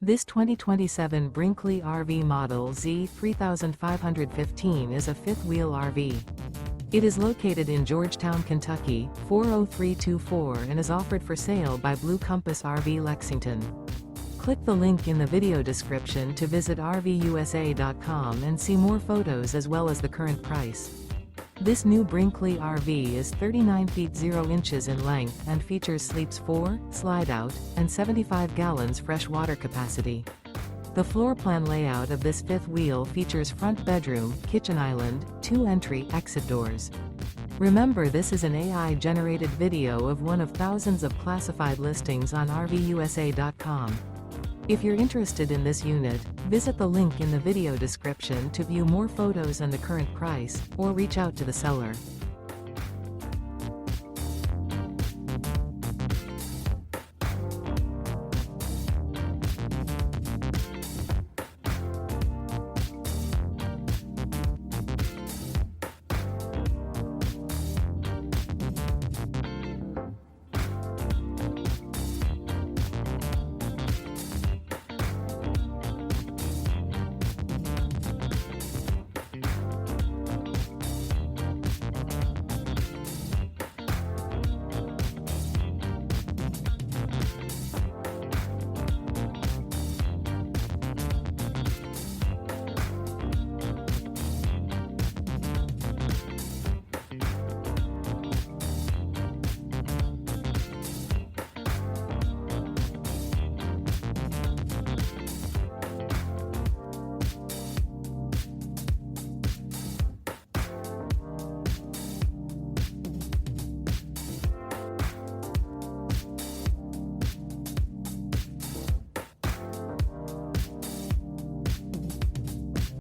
This 2027 Brinkley RV Model Z 3515 is a fifth-wheel RV. It is located in Georgetown, Kentucky, 40324 and is offered for sale by Blue Compass RV Lexington. Click the link in the video description to visit RVUSA.com and see more photos as well as the current price. This new Brinkley RV is 39 feet 0 inches in length and features sleeps 4, slide-out, and 75 gallons fresh water capacity. The floor plan layout of this fifth wheel features front bedroom, kitchen island, 2 entry/exit doors. Remember, this is an AI-generated video of one of thousands of classified listings on RVUSA.com. If you're interested in this unit, visit the link in the video description to view more photos and the current price, or reach out to the seller.